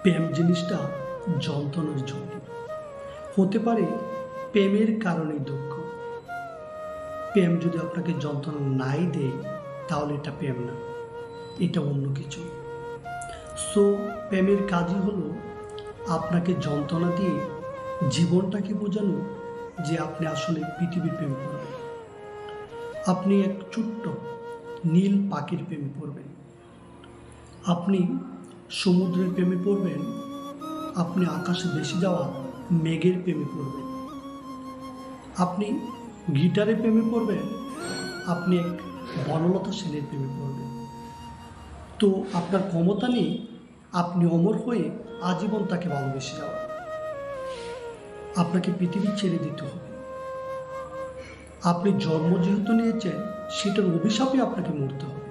প্রেম জিনিসটা যন্ত্রণার জন্য হতে পারে। প্রেমের কারণেই দুঃখ। প্রেম যদি আপনাকে যন্ত্রণা নাই দেয় তাহলে এটা প্রেম না, এটা অন্য কিছু। সো প্রেমের কাজই হলো আপনাকে যন্ত্রণা দিয়ে জীবনটাকে বোঝানো যে আপনি আসলে পৃথিবীর প্রেমে পড়বেন। আপনি এক ছোট্ট নীল পাখির প্রেমে পড়বেন, আপনি সমুদ্রের প্রেমে পড়বেন, আপনি আকাশে ভেসে যাওয়া মেঘের প্রেমে পড়বেন, আপনি গিটারের প্রেমে পড়বেন, আপনি এক বনলতা সেনের প্রেমে পড়বেন। তো আপনার ক্ষমতা নেই আপনি অমর হয়ে আজীবন তাকে ভালোবেসে যাওয়া। আপনাকে পৃথিবী ছেড়ে দিতে হবে। আপনি জন্ম যেহেতু নিয়েছেন সেটার অভিশাপে আপনাকে মরতে হবে।